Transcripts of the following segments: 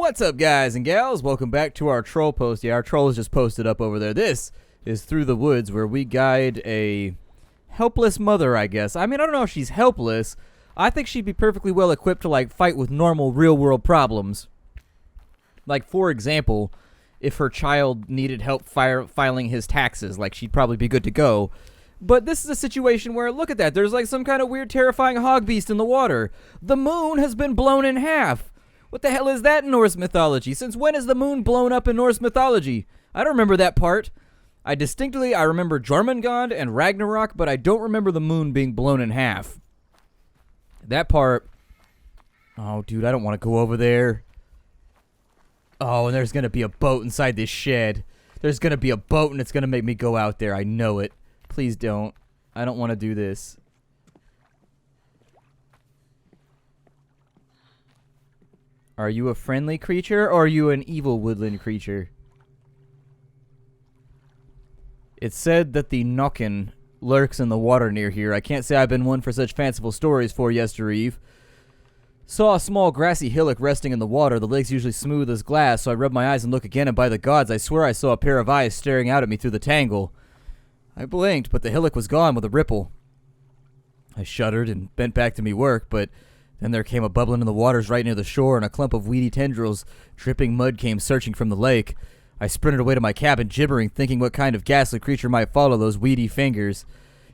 What's up, guys and gals? Welcome back to our troll post. Yeah, our troll is just posted up over there. This is Through the Woods, where we guide a helpless mother, I guess. I mean, I don't know if she's helpless. I think she'd be perfectly well equipped to, like, fight with normal real-world problems. Like, for example, if her child needed help filing his taxes, like, she'd probably be good to go. But this is a situation where, look at that, there's like some kind of weird, terrifying hog beast in the water. The moon has been blown in half. What the hell is that in Norse mythology? Since when is the moon blown up in Norse mythology? I don't remember that part. I remember Jormungand and Ragnarok, but I don't remember the moon being blown in half. That part... Oh, dude, I don't want to go over there. Oh, and there's going to be a boat inside this shed. There's going to be a boat, and it's going to make me go out there. I know it. Please don't. I don't want to do this. Are you a friendly creature, or are you an evil woodland creature? It's said that the Nokken lurks in the water near here. I can't say I've been one for such fanciful stories for yestereve. Saw a small grassy hillock resting in the water. The lake's usually smooth as glass, so I rub my eyes and look again, and by the gods, I swear I saw a pair of eyes staring out at me through the tangle. I blinked, but the hillock was gone with a ripple. I shuddered and bent back to me work, but then there came a bubbling in the waters right near the shore, and a clump of weedy tendrils, dripping mud, came searching from the lake. I sprinted away to my cabin, gibbering, thinking what kind of ghastly creature might follow those weedy fingers.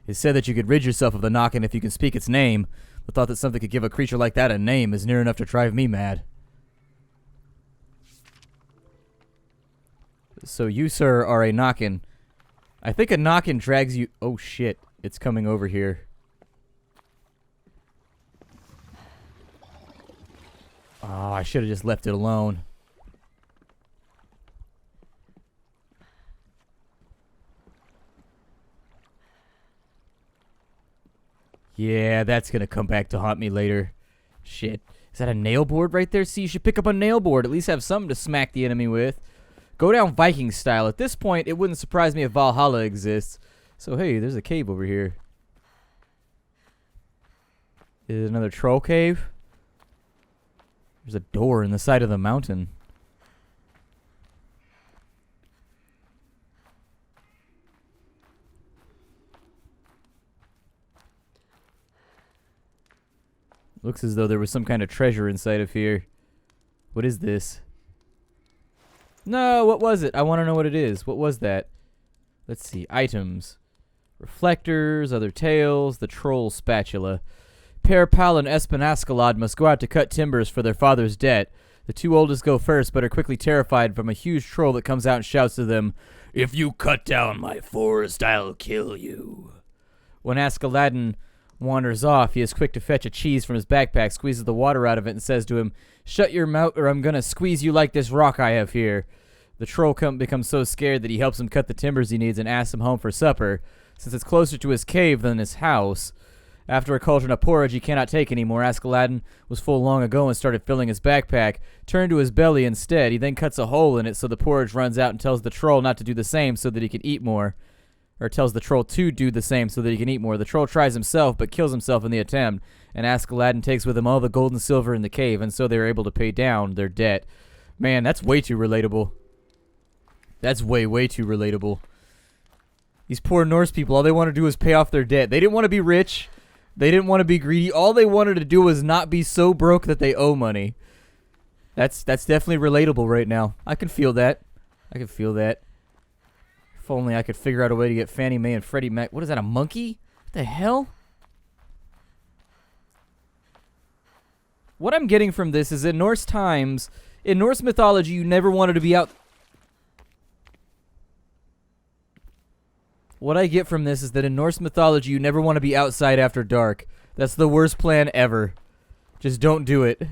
It's said that you could rid yourself of the Nokken if you can speak its name. The thought that something could give a creature like that a name is near enough to drive me mad. So you, sir, are a Nokken. I think a Nokken drags you... Oh, shit. It's coming over here. Oh, I should have just left it alone. Yeah, that's gonna come back to haunt me later. Shit. Is that a nail board right there? See, you should pick up a nail board. At least have something to smack the enemy with. Go down Viking style. At this point, it wouldn't surprise me if Valhalla exists. So, hey, there's a cave over here. Is it another troll cave? There's a door in the side of the mountain. Looks as though there was some kind of treasure inside of here. What is this? No, what was it? I want to know what it is. What was that? Let's see. Items. Reflectors, other tales, the troll spatula. Per Pal and Espen Askeladd must go out to cut timbers for their father's debt. The two oldest go first, but are quickly terrified from a huge troll that comes out and shouts to them, "If you cut down my forest, I'll kill you." When Askeladd wanders off, he is quick to fetch a cheese from his backpack, squeezes the water out of it, and says to him, "Shut your mouth or I'm gonna squeeze you like this rock I have here." The troll becomes so scared that he helps him cut the timbers he needs and asks him home for supper, since it's closer to his cave than his house. After a cauldron of porridge he cannot take anymore, Askeladd was full long ago and started filling his backpack, turned to his belly instead. He then cuts a hole in it so the porridge runs out and tells the troll not to do the same so that he can eat more. Or tells the troll to do the same so that he can eat more. The troll tries himself but kills himself in the attempt, and Askeladd takes with him all the gold and silver in the cave, and so they are able to pay down their debt. Man, that's way too relatable. That's way too relatable. These poor Norse people, all they want to do is pay off their debt. They didn't want to be rich. They didn't want to be greedy. All they wanted to do was not be so broke that they owe money. That's definitely relatable right now. I can feel that. I can feel that. If only I could figure out a way to get Fannie Mae and Freddie Mac. What is that, a monkey? What the hell? What I'm getting from this is in Norse times, in Norse mythology, you never wanted to be out... What I get from this is that in Norse mythology, you never want to be outside after dark. That's the worst plan ever. Just don't do it.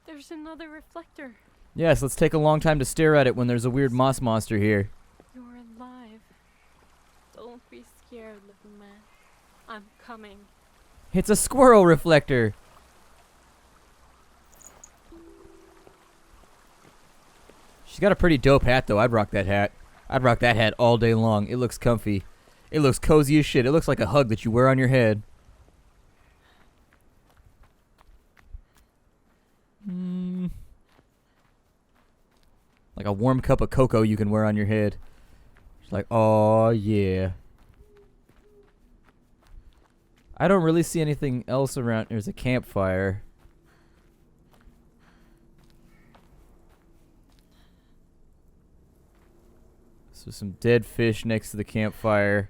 There's another reflector. Yes, let's take a long time to stare at it when there's a weird moss monster here. You're alive. Don't be scared, little man. I'm coming. It's a squirrel reflector. She's got a pretty dope hat, though. I'd rock that hat. I'd rock that hat all day long. It looks comfy. It looks cozy as shit. It looks like a hug that you wear on your head. Like a warm cup of cocoa you can wear on your head. It's like, oh yeah. I don't really see anything else around. There's a campfire. So some dead fish next to the campfire.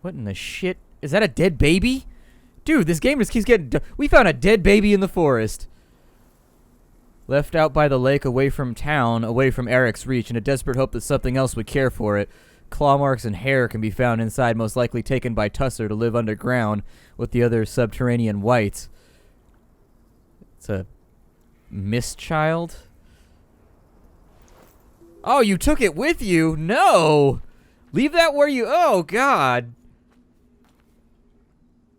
What in the shit? Is that a dead baby? Dude, this game just keeps getting... We found a dead baby in the forest. Left out by the lake, away from town, away from Eric's reach, in a desperate hope that something else would care for it. Claw marks and hair can be found inside, most likely taken by Tusser to live underground with the other subterranean whites. It's a mist child. Oh, you took it with you? No! Leave that where you... Oh, God.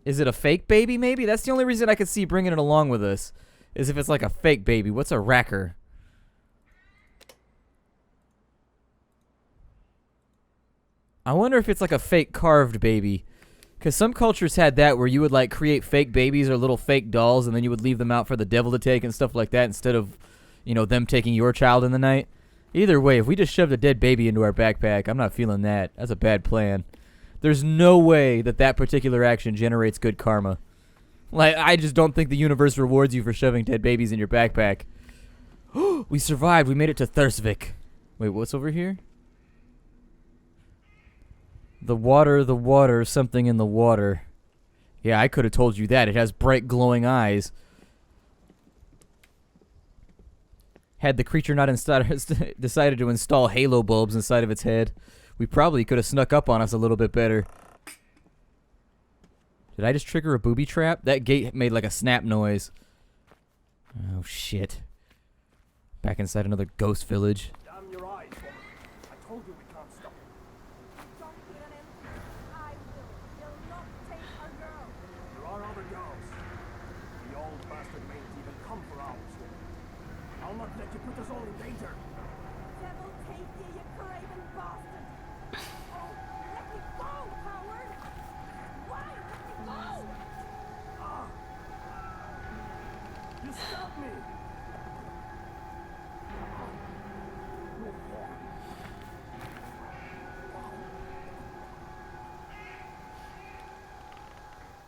Is it a fake baby, maybe? That's the only reason I could see bringing it along with us. Is if it's like a fake baby. What's a racker? I wonder if it's like a fake carved baby. Because some cultures had that where you would like create fake babies or little fake dolls and then you would leave them out for the devil to take and stuff like that instead of, you know, them taking your child in the night. Either way, if we just shoved a dead baby into our backpack, I'm not feeling that. That's a bad plan. There's no way that that particular action generates good karma. Like, I just don't think the universe rewards you for shoving dead babies in your backpack. We survived. We made it to Thursvik. Wait, what's over here? The water, something in the water. Yeah, I could have told you that. It has bright glowing eyes. Had the creature not decided to install halo bulbs inside of its head, we probably could have snuck up on us a little bit better. Did I just trigger a booby trap? That gate made like a snap noise. Oh, shit. Back inside another ghost village. Damn your eyes, woman. I told you we can't stop. Don't put an end to this. I will. You'll not take our girl. There are other girls. The old bastard mayn't even come for ours. I'll not let you put us all in danger. Devil take you, you craven bastard. Oh, let me go, Howard. Why let me go? Ah! You stopped me!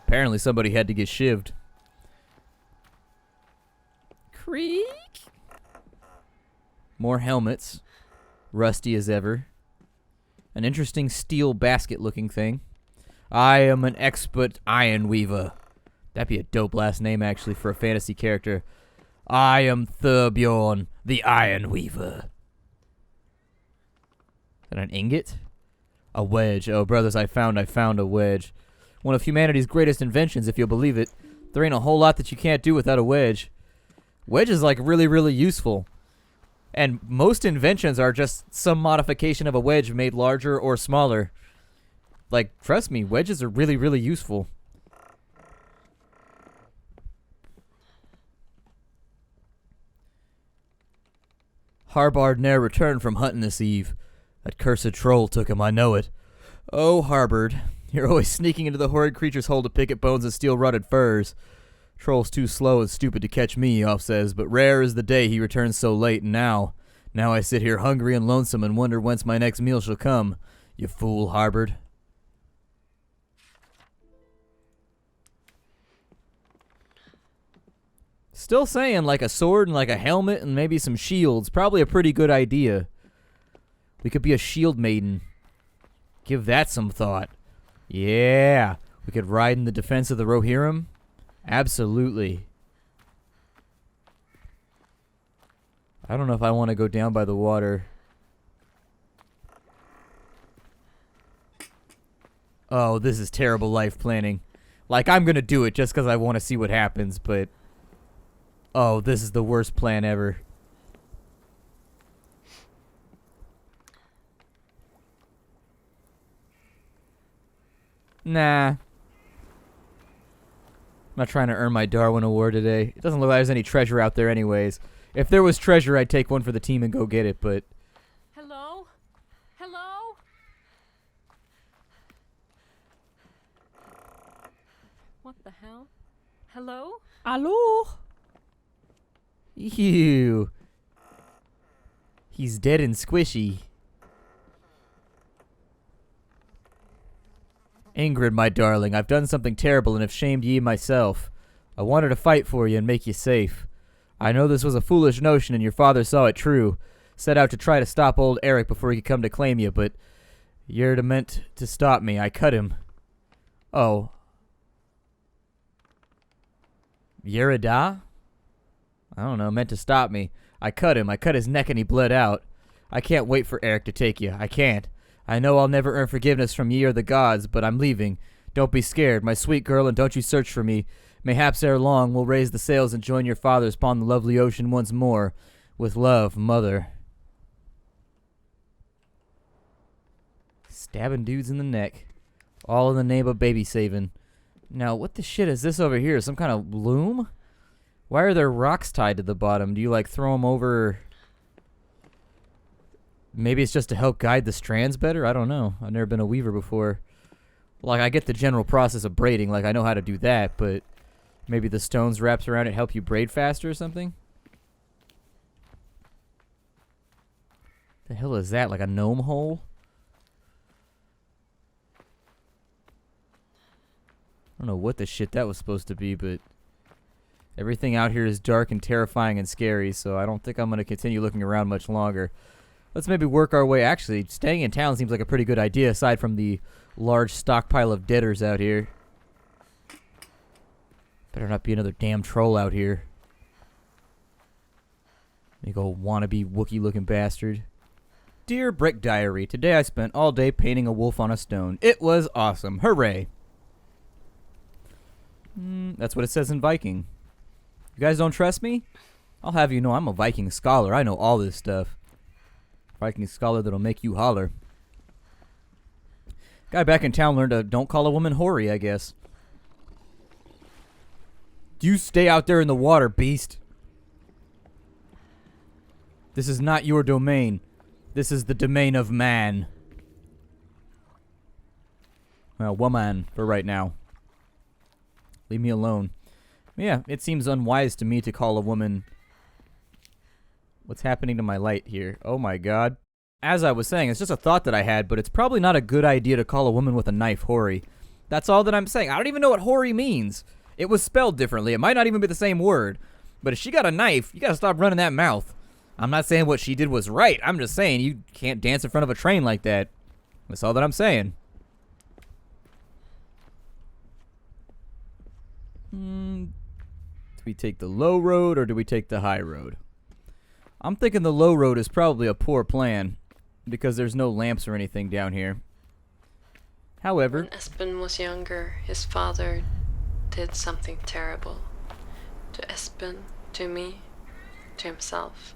Apparently somebody had to get shivved. Creak. More helmets. Rusty as ever. An interesting steel basket looking thing. I am an expert iron weaver. That'd be a dope last name actually for a fantasy character. I am Thurbjorn, the Iron Weaver. Is that an ingot? A wedge. Oh, brothers, I found a wedge. One of humanity's greatest inventions, if you'll believe it. There ain't a whole lot that you can't do without a wedge. Wedge is like really, really useful. And most inventions are just some modification of a wedge made larger or smaller. Like, trust me, wedges are really, really useful. Harbard ne'er returned from hunting this eve. That cursed troll took him, I know it. Oh, Harbard, you're always sneaking into the horrid creature's hole to pick at bones and steal rotted furs. Troll's too slow and stupid to catch me, Off says, but rare is the day he returns so late, and now I sit here hungry and lonesome and wonder whence my next meal shall come. You fool, Harbard. Still saying like a sword and like a helmet and maybe some shields. Probably a pretty good idea. We could be a shield maiden. Give that some thought. Yeah. We could ride in the defense of the Rohirrim. Absolutely. I don't know if I want to go down by the water. Oh, this is terrible life planning. Like, I'm going to do it just because I want to see what happens, but... Oh, this is the worst plan ever. Nah. I'm not trying to earn my Darwin Award today. It doesn't look like there's any treasure out there anyways. If there was treasure, I'd take one for the team and go get it, but... Hello? Hello? What the hell? Hello? Hello? Ew. He's dead and squishy. Ingrid, my darling, I've done something terrible and have shamed ye myself. I wanted to fight for you and make you safe. I know this was a foolish notion and your father saw it true. Set out to try to stop old Eric before he could come to claim you, but you're meant to stop me. I cut him. Oh. Yerida? I don't know, meant to stop me. I cut him. I cut his neck and he bled out. I can't wait for Eric to take you. I can't. I know I'll never earn forgiveness from ye or the gods, but I'm leaving. Don't be scared, my sweet girl, and don't you search for me. Mayhaps ere long we'll raise the sails and join your fathers upon the lovely ocean once more. With love, Mother. Stabbing dudes in the neck. All in the name of baby saving. Now, what the shit is this over here? Some kind of loom? Why are there rocks tied to the bottom? Do you, like, throw them over? Maybe it's just to help guide the strands better? I don't know. I've never been a weaver before. Like, I get the general process of braiding. Like, I know how to do that, but maybe the stones wrapped around it help you braid faster or something? The hell is that? Like a gnome hole? I don't know what the shit that was supposed to be, but everything out here is dark and terrifying and scary, so I don't think I'm going to continue looking around much longer. Let's maybe work our way. Actually, staying in town seems like a pretty good idea, aside from the large stockpile of deaders out here. Better not be another damn troll out here. Big old wannabe Wookiee-looking bastard. Dear Brick Diary, today I spent all day painting a wolf on a stone. It was awesome. Hooray. That's what it says in Viking. You guys don't trust me? I'll have you know I'm a Viking scholar. I know all this stuff. Viking scholar that'll make you holler. Guy back in town learned to don't call a woman hoary, I guess. You stay out there in the water, beast. This is not your domain. This is the domain of man. Well, woman for right now. Leave me alone. Yeah, it seems unwise to me to call a woman... What's happening to my light here? Oh my god. As I was saying, it's just a thought that I had, but it's probably not a good idea to call a woman with a knife hoary. That's all that I'm saying. I don't even know what hoary means. It was spelled differently. It might not even be the same word. But if she got a knife, you gotta stop running that mouth. I'm not saying what she did was right. I'm just saying you can't dance in front of a train like that. That's all that I'm saying. Do we take the low road or do we take the high road? I'm thinking the low road is probably a poor plan because there's no lamps or anything down here. However, when Espen was younger, his father did something terrible. To Espen, to me, to himself.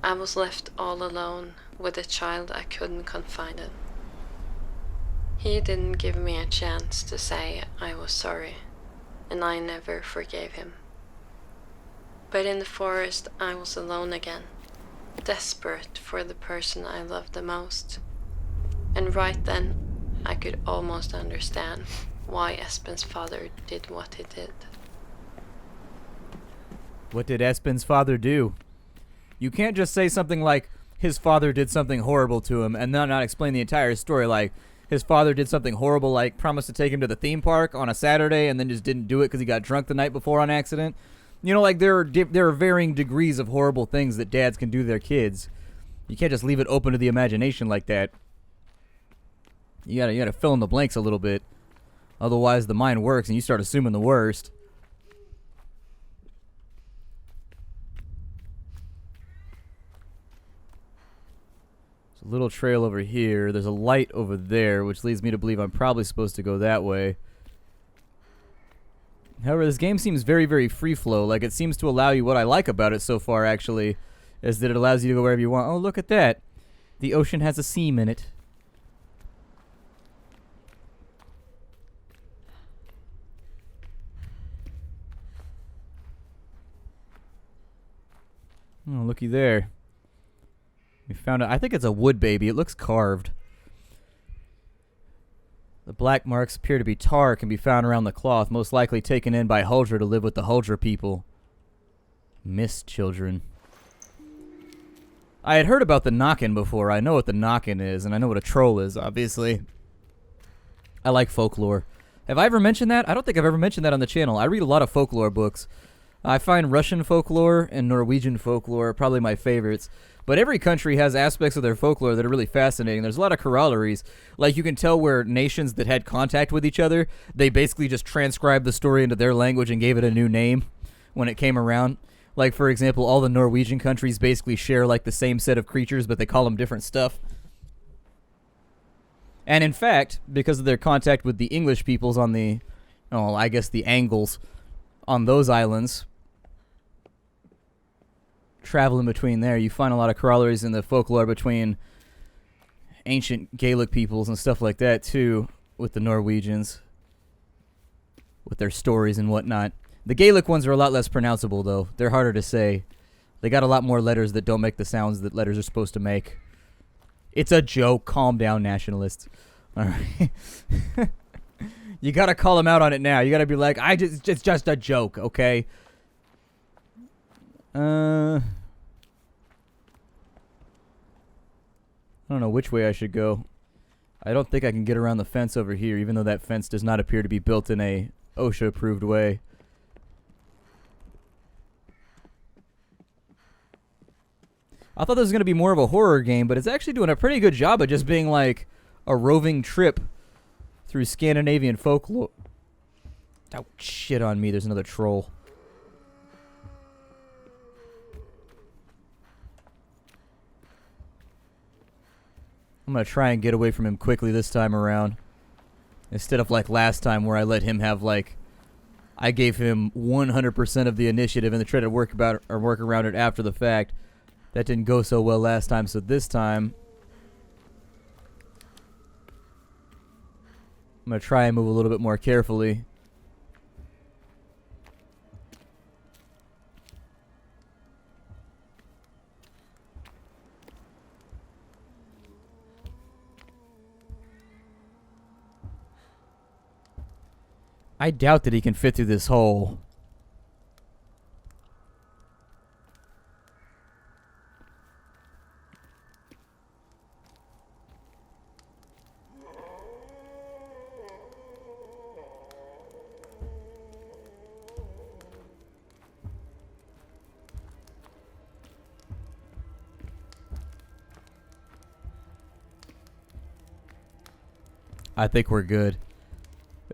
I was left all alone with a child I couldn't confide in. He didn't give me a chance to say I was sorry, and I never forgave him. But in the forest I was alone again, desperate for the person I loved the most. And right then I could almost understand why Espen's father did what he did. What did Espen's father do? You can't just say something like, his father did something horrible to him, and then not explain the entire story like, his father did something horrible like promised to take him to the theme park on a Saturday and then just didn't do it because he got drunk the night before on accident. You know, like, there are varying degrees of horrible things that dads can do to their kids. You can't just leave it open to the imagination like that. You gotta fill in the blanks a little bit. Otherwise, the mind works and you start assuming the worst. There's a little trail over here. There's a light over there, which leads me to believe I'm probably supposed to go that way. However, this game seems very, very free flow. Like, it seems to allow you, what I like about it so far, actually, is that it allows you to go wherever you want. Oh, look at that. The ocean has a seam in it. Oh, looky there. We found it. I think it's a wood baby. It looks carved. The black marks appear to be tar can be found around the cloth, most likely taken in by Huldra to live with the Huldra people. Mist children. I had heard about the Knockin' before. I know what the Knockin' is, and I know what a troll is, obviously. I like folklore. Have I ever mentioned that? I don't think I've ever mentioned that on the channel. I read a lot of folklore books. I find Russian folklore and Norwegian folklore probably my favorites. But every country has aspects of their folklore that are really fascinating. There's a lot of corollaries. Like, you can tell where nations that had contact with each other, they basically just transcribed the story into their language and gave it a new name when it came around. Like, for example, all the Norwegian countries basically share, like, the same set of creatures, but they call them different stuff. And in fact, because of their contact with the English peoples on the, oh, I guess the Angles on those islands, traveling between there, you find a lot of corollaries in the folklore between ancient Gaelic peoples and stuff like that, too, with the Norwegians, with their stories and whatnot. The Gaelic ones are a lot less pronounceable, though. They're harder to say. They got a lot more letters that don't make the sounds that letters are supposed to make. It's a joke. Calm down, nationalists. All right. You got to call them out on it now. You got to be like, it's just a joke, okay? I don't know which way I should go. I don't think I can get around the fence over here, even though that fence does not appear to be built in a OSHA-approved way. I thought this was going to be more of a horror game, but it's actually doing a pretty good job of just being like a roving trip through Scandinavian folklore. Oh, shit on me. There's another troll. I'm going to try and get away from him quickly this time around. Instead of like last time where I let him have like... I gave him 100% of the initiative and then tried to work around it after the fact. That didn't go so well last time, so this time I'm going to try and move a little bit more carefully. I doubt that he can fit through this hole. I think we're good.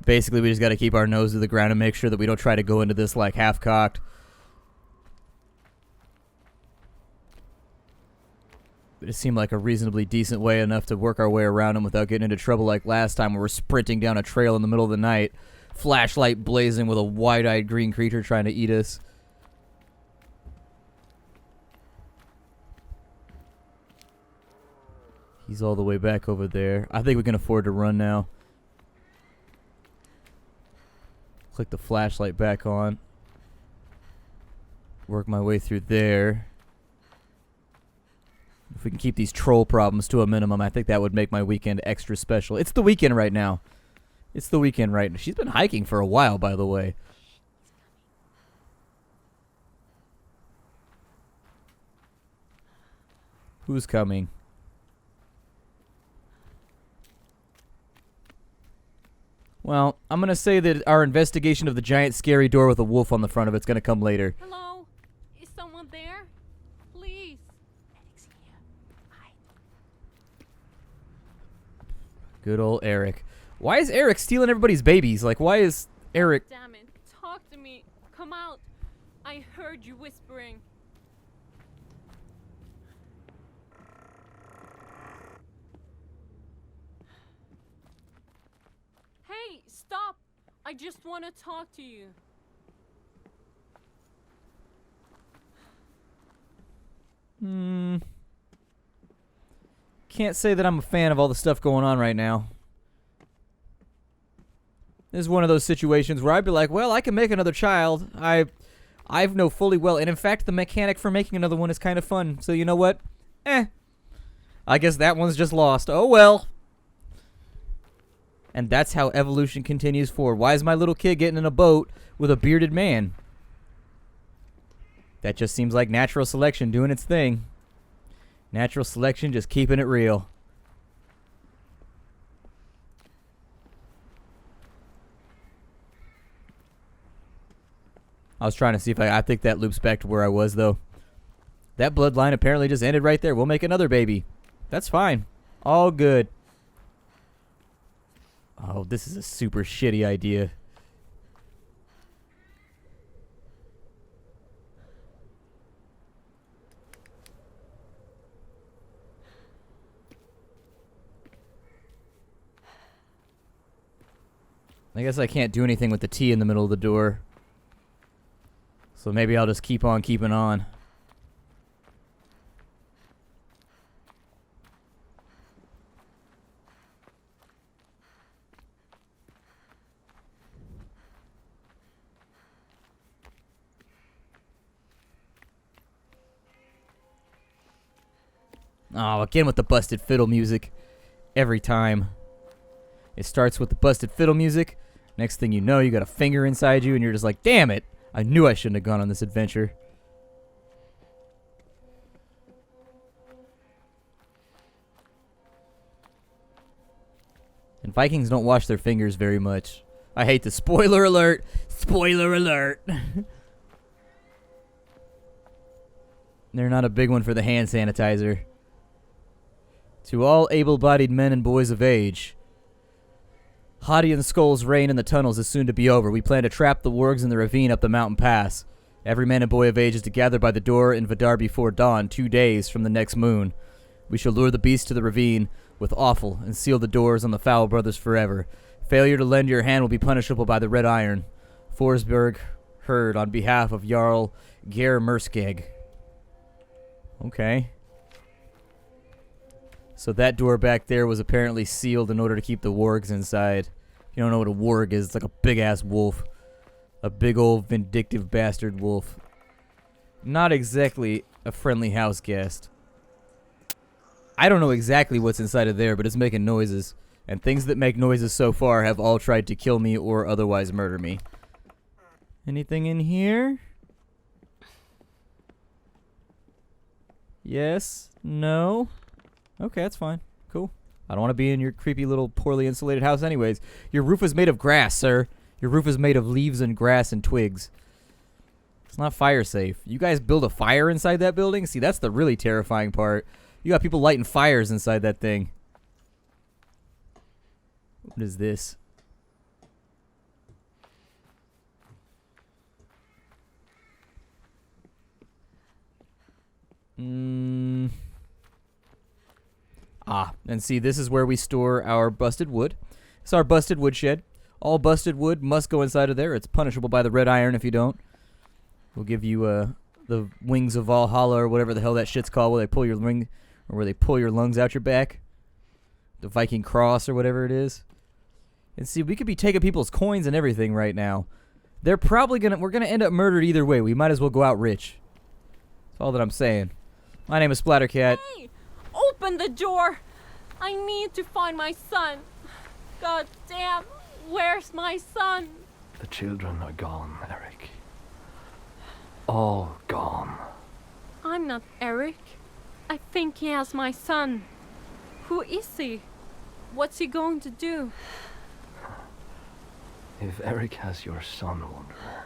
Basically, we just got to keep our nose to the ground and make sure that we don't try to go into this like half-cocked. But it seemed like a reasonably decent way enough to work our way around him without getting into trouble like last time where we're sprinting down a trail in the middle of the night, flashlight blazing with a wide-eyed green creature trying to eat us. He's all the way back over there. I think we can afford to run now. Click the flashlight back on. Work my way through there. If we can keep these troll problems to a minimum, I think that would make my weekend extra special. It's the weekend right now. It's the weekend right now. She's been hiking for a while, by the way. Who's coming? Well, I'm going to say that our investigation of the giant scary door with a wolf on the front of it's going to come later. Hello? Is someone there? Please. Good old Eric. Why is Eric stealing everybody's babies? Like, why is Eric... Damn it. Talk to me. Come out. I heard you whispering. Hey, stop. I just want to talk to you. Can't say that I'm a fan of all the stuff going on right now. This is one of those situations where I'd be like, well, I can make another child. I know fully well. And in fact, the mechanic for making another one is kind of fun. So you know what? I guess that one's just lost. Oh well. And that's how evolution continues forward. Why is my little kid getting in a boat with a bearded man? That just seems like natural selection doing its thing. Natural selection just keeping it real. I was trying to see if I think that loops back to where I was, though. That bloodline apparently just ended right there. We'll make another baby. That's fine. All good. Oh, this is a super shitty idea. I guess I can't do anything with the T in the middle of the door. So maybe I'll just keep on keeping on. Oh, again with the busted fiddle music. Every time. It starts with the busted fiddle music. Next thing you know, you got a finger inside you and you're just like, damn it. I knew I shouldn't have gone on this adventure. And Vikings don't wash their fingers very much. I hate the spoiler alert. Spoiler alert. They're not a big one for the hand sanitizer. To all able-bodied men and boys of age, Hadian Skull's reign in the tunnels is soon to be over. We plan to trap the wargs in the ravine up the mountain pass. Every man and boy of age is to gather by the door in Vidar before dawn, 2 days from the next moon. We shall lure the beast to the ravine with offal and seal the doors on the Foul brothers forever. Failure to lend your hand will be punishable by the Red Iron. Forsberg heard on behalf of Jarl Ger Merskeg. Okay. So that door back there was apparently sealed in order to keep the wargs inside. If you don't know what a warg is, it's like a big-ass wolf. A big old vindictive bastard wolf. Not exactly a friendly house guest. I don't know exactly what's inside of there, but it's making noises. And things that make noises so far have all tried to kill me or otherwise murder me. Anything in here? Yes? No? Okay, that's fine. Cool. I don't want to be in your creepy little poorly insulated house anyways. Your roof is made of grass, sir. Your roof is made of leaves and grass and twigs. It's not fire safe. You guys build a fire inside that building? See, that's the really terrifying part. You got people lighting fires inside that thing. What is this? And see, this is where we store our busted wood. It's our busted wood shed. All busted wood must go inside of there. It's punishable by the Red Iron if you don't. We'll give you the wings of Valhalla or whatever the hell that shit's called, where they pull your ring or where they pull your lungs out your back. The Viking cross or whatever it is. And see, we could be taking people's coins and everything right now. They're probably we're gonna end up murdered either way. We might as well go out rich. That's all that I'm saying. My name is Splattercat. Hey! Open the door! I need to find my son. God damn, where's my son? The children are gone, Eric. All gone. I'm not Eric. I think he has my son. Who is he? What's he going to do? If Eric has your son, Wanderer,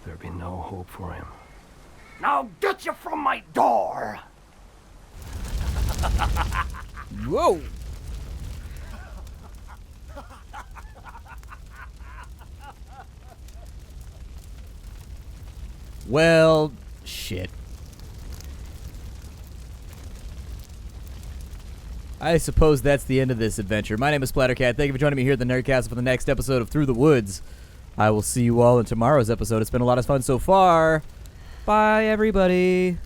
there'll be no hope for him. Now get you from my door! Whoa! Well, shit. I suppose that's the end of this adventure. My name is Splattercat. Thank you for joining me here at the Nerdcast for the next episode of Through the Woods. I will see you all in tomorrow's episode. It's been a lot of fun so far. Bye, everybody.